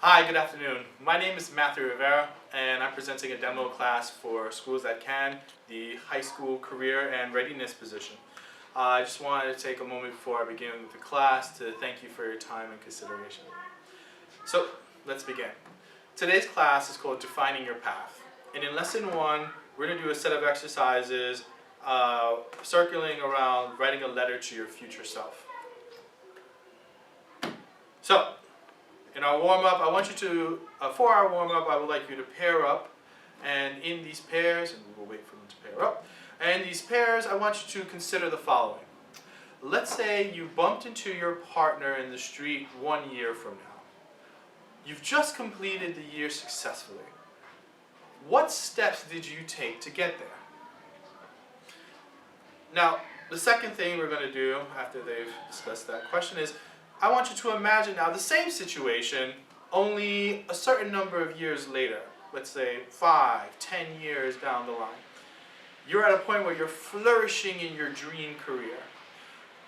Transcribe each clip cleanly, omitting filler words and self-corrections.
Hi, good afternoon. My name is Matthew Rivera, and I'm presenting a demo class for Schools That Can, the high school career and readiness position. I just wanted to take a moment before I begin with the class to thank you for your time and consideration. So, let's begin. Today's class is called Defining Your Path. And in lesson 1, we're going to do a set of exercises circling around writing a letter to your future self. So, in our warm-up, I want you to, for our warm-up, I would like you to pair up, and in these pairs, and we will wait for them to pair up, and in these pairs, I want you to consider the following. Let's say you bumped into your partner in the street 1 year from now. You've just completed the year successfully. What steps did you take to get there? Now, the second thing we're going to do after they've discussed that question is, I want you to imagine now the same situation, only a certain number of years later. Let's say 5, 10 years down the line. You're at a point where you're flourishing in your dream career.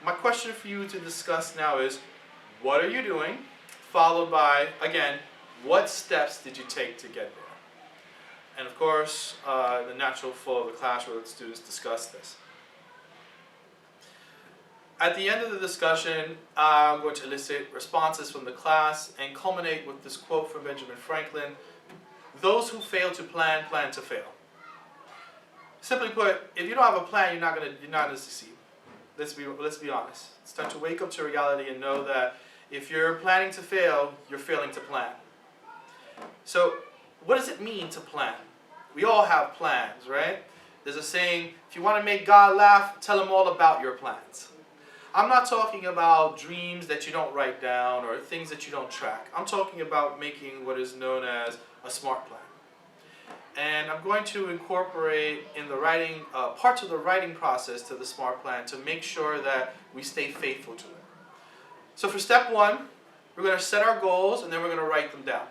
My question for you to discuss now is, what are you doing? Followed by, again, what steps did you take to get there? And of course, the natural flow of the class where the students discuss this. At the end of the discussion, I'm going to elicit responses from the class and culminate with this quote from Benjamin Franklin: "Those who fail to plan, plan to fail." Simply put, if you don't have a plan, you're not going to succeed. Let's be honest. It's time to wake up to reality and know that if you're planning to fail, you're failing to plan. So, what does it mean to plan? We all have plans, right? There's a saying, if you want to make God laugh, tell him all about your plans. I'm not talking about dreams that you don't write down or things that you don't track. I'm talking about making what is known as a SMART plan. And I'm going to incorporate in the writing, parts of the writing process to the SMART plan to make sure that we stay faithful to it. So for step 1, we're going to set our goals and then we're going to write them down.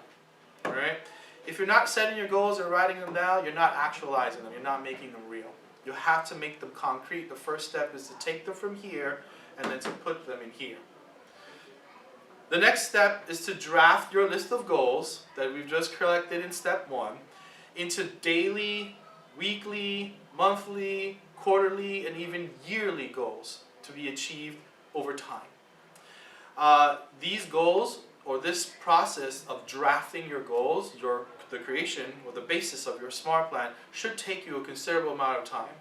All right? If you're not setting your goals and writing them down, you're not actualizing them. You're not making them real. You have to make them concrete. The first step is to take them from here and then to put them in here. The next step is to draft your list of goals that we've just collected in step 1 into daily, weekly, monthly, quarterly, and even yearly goals to be achieved over time. These goals, or this process of drafting your goals, the creation or the basis of your SMART plan, should take you a considerable amount of time.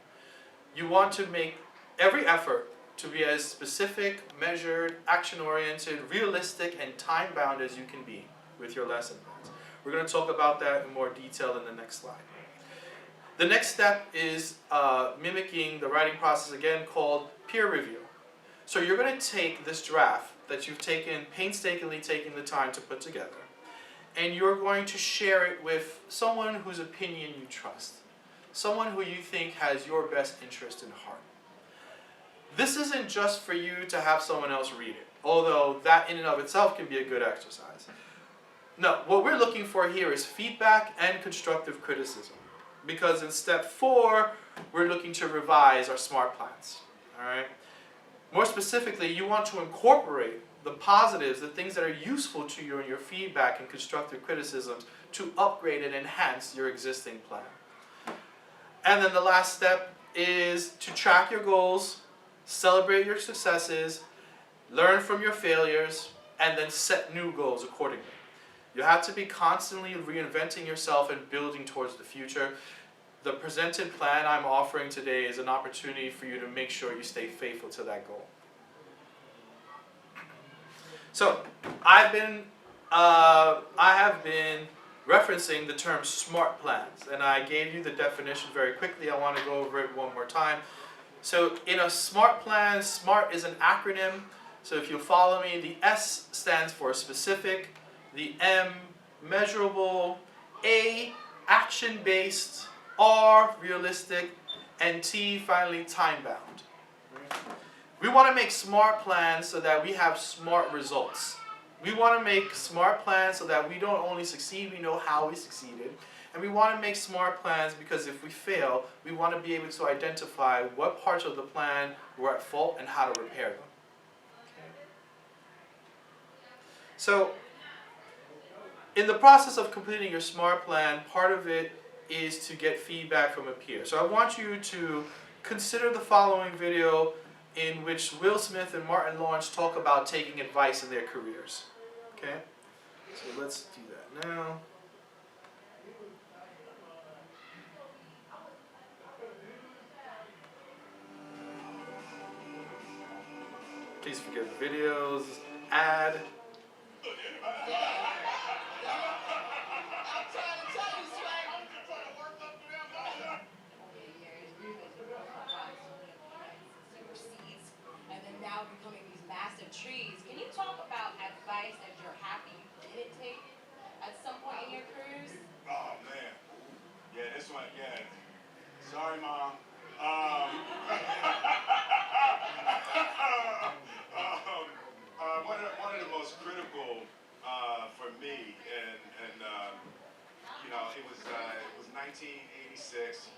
You want to make every effort to be as specific, measured, action-oriented, realistic, and time-bound as you can be with your lesson plans. We're going to talk about that in more detail in the next slide. The next step is mimicking the writing process again, called peer review. So you're going to take this draft that you've painstakingly taken the time to put together, and you're going to share it with someone whose opinion you trust, someone who you think has your best interest in heart. This isn't just for you to have someone else read it, although that in and of itself can be a good exercise. No, what we're looking for here is feedback and constructive criticism, because in step 4, we're looking to revise our SMART plans. All right? More specifically, you want to incorporate the positives, the things that are useful to you in your feedback and constructive criticisms to upgrade and enhance your existing plan. And then the last step is to track your goals, celebrate your successes, learn from your failures, and then set new goals accordingly. You have to be constantly reinventing yourself and building towards the future. The presented plan I'm offering today is an opportunity for you to make sure you stay faithful to that goal. So, I have been referencing the term SMART plans, and I gave you the definition very quickly. I want to go over it one more time. So in a SMART plan, SMART is an acronym. So if you follow me, the S stands for specific, the M, measurable, A, action-based, R, realistic, and T, finally, time-bound. We want to make SMART plans so that we have SMART results. We want to make SMART plans so that we don't only succeed, we know how we succeeded. And we want to make SMART plans because if we fail, we want to be able to identify what parts of the plan were at fault and how to repair them. Okay. So in the process of completing your SMART plan, part of it is to get feedback from a peer. So I want you to consider the following video in which Will Smith and Martin Lawrence talk about taking advice in their careers. Okay? So let's do that now. Please forgive the videos. Ad. And then now becoming these massive trees. Can you talk about advice that you're happy you didn't take at some point in your careers? Oh man, yeah, this one again. Sorry, Mom. One of the most critical for me, and it was 1986,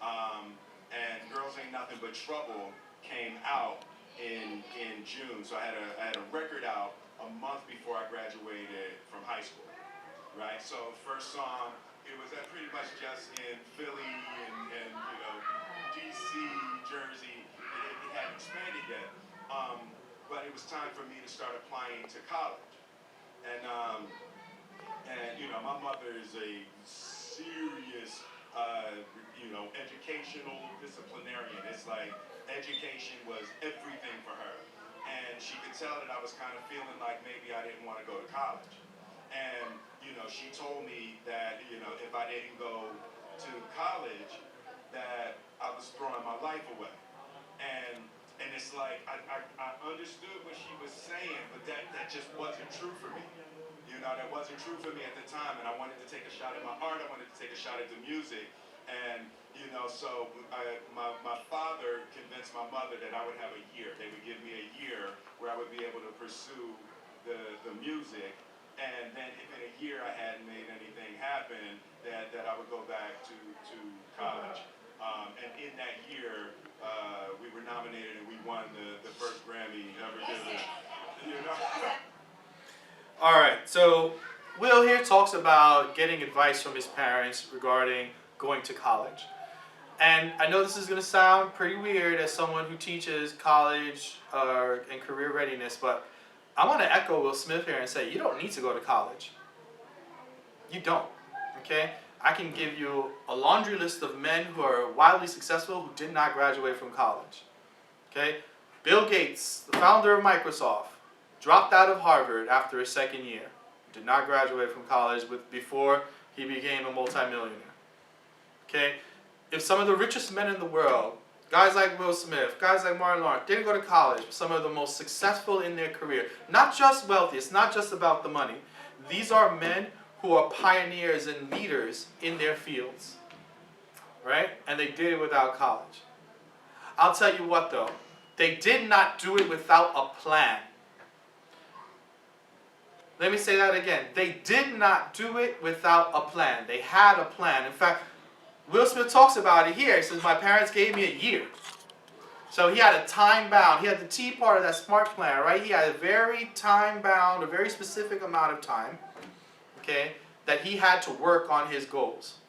and Girls Ain't Nothing But Trouble came out in June. So I had a record out a month before I graduated from high school. Right, so first song, it was pretty much just in Philly and DC, Jersey. It hadn't expanded yet, but it was time for me to start applying to college. And my mother is a serious, educational disciplinarian. It's like education was everything for her, and she could tell that I was kind of feeling like maybe I didn't want to go to college. And she told me that if I didn't go to college, that I was throwing my life away. And it's like I understood what she was saying, but that just wasn't true for me. That wasn't true for me at the time, and I wanted to take a shot at my art. I wanted to take a shot at the music, and so my father convinced my mother that I would have a year. They would give me a year where I would be able to pursue the music. And then if in a year I hadn't made anything happen, that I would go back to college. And in that year, we were nominated and we won the first Grammy ever given. All right, so Will here talks about getting advice from his parents regarding going to college. And I know this is going to sound pretty weird as someone who teaches college and career readiness, but I want to echo Will Smith here and say you don't need to go to college. You don't, okay? I can give you a laundry list of men who are wildly successful who did not graduate from college, okay? Bill Gates, the founder of Microsoft, dropped out of Harvard after his second year. Did not graduate from college before he became a multimillionaire, okay? If some of the richest men in the world, guys like Will Smith, guys like Martin Lawrence, didn't go to college, some of the most successful in their career, not just wealthy, it's not just about the money. These are men who are pioneers and leaders in their fields, right? And they did it without college. I'll tell you what though, they did not do it without a plan. Let me say that again. They did not do it without a plan. They had a plan. In fact, Will Smith talks about it here. He says, my parents gave me a year. So he had a time bound. He had the T part of that SMART plan, right? He had a very time bound, a very specific amount of time, okay, that he had to work on his goals,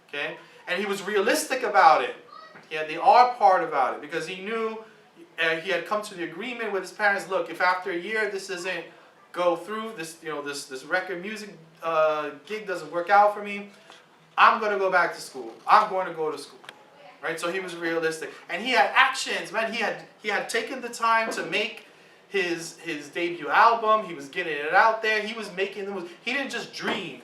okay? And he was realistic about it. He had the R part about it because he knew he had come to the agreement with his parents, look, if after a year this doesn't go through, this record music gig doesn't work out for me, I'm going to go back to school. I'm going to go to school. Right? So he was realistic. And he had actions, man. He had taken the time to make his debut album. He was getting it out there. He was making the moves. He didn't just dream.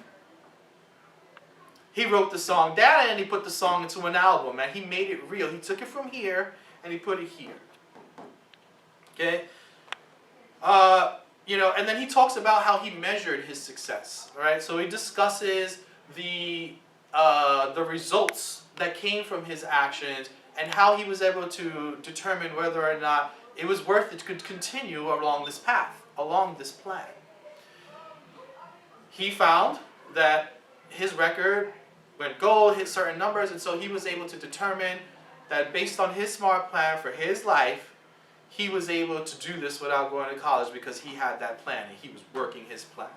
He wrote the song down and he put the song into an album, man. He made it real. He took it from here and he put it here. Okay? And then he talks about how he measured his success. Right? So he discusses the results that came from his actions and how he was able to determine whether or not it was worth it to continue along this path, along this plan. He found that his record went gold, hit certain numbers, and so he was able to determine that based on his SMART plan for his life, he was able to do this without going to college because he had that plan and he was working his plan.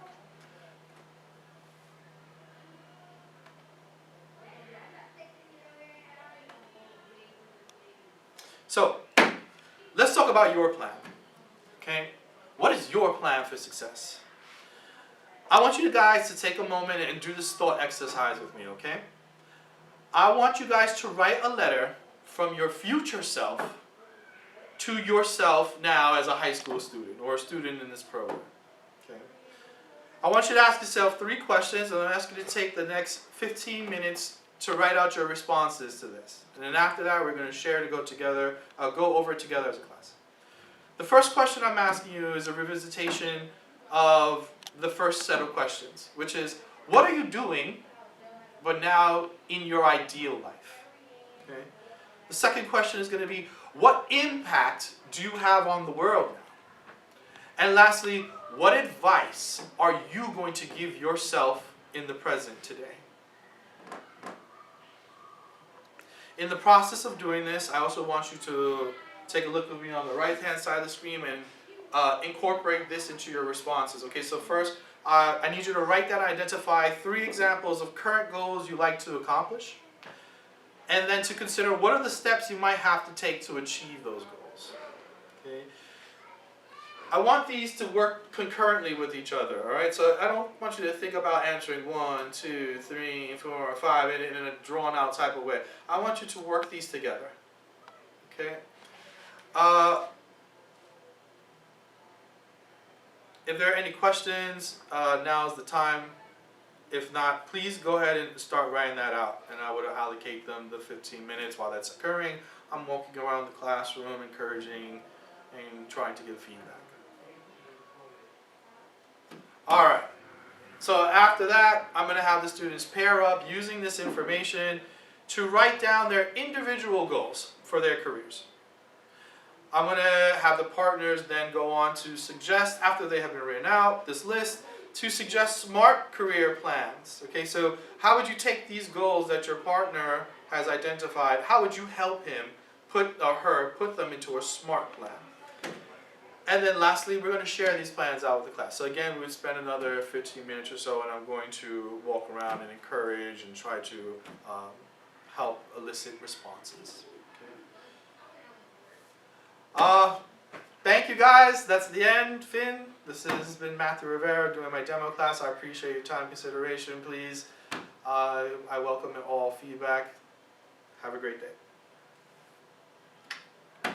So, let's talk about your plan. Okay? What is your plan for success? I want you guys to take a moment and do this thought exercise with me, okay? I want you guys to write a letter from your future self to yourself now as a high school student or a student in this program. Okay? I want you to ask yourself 3 questions, and I'm asking you to take the next 15 minutes to write out your responses to this. And then after that, we're going to share to go over it together as a class. The first question I'm asking you is a revisitation of the first set of questions, which is, what are you doing, but now in your ideal life? Okay? The second question is going to be, what impact do you have on the world now? And lastly, what advice are you going to give yourself in the present today? In the process of doing this, I also want you to take a look with me on the right-hand side of the screen and incorporate this into your responses. Okay, so first, I need you to write down and identify 3 examples of current goals you'd like to accomplish, and then to consider what are the steps you might have to take to achieve those goals. Okay. I want these to work concurrently with each other, all right? So I don't want you to think about answering 1, 2, 3, 4, 5 in a drawn-out type of way. I want you to work these together, okay? If there are any questions, now's the time. If not, please go ahead and start writing that out, and I would allocate them the 15 minutes while that's occurring. I'm walking around the classroom, encouraging and trying to give feedback. All right, so after that, I'm going to have the students pair up using this information to write down their individual goals for their careers. I'm going to have the partners then go on to suggest, after they have been written out, this list, to suggest SMART career plans. Okay, so how would you take these goals that your partner has identified, how would you help him put them into a SMART plan? And then lastly, we're going to share these plans out with the class. So again, we would spend another 15 minutes or so, and I'm going to walk around and encourage and try to help elicit responses. Okay. Thank you guys. That's the end, Finn. This has been Matthew Rivera doing my demo class. I appreciate your time and consideration, please. I welcome all feedback. Have a great day.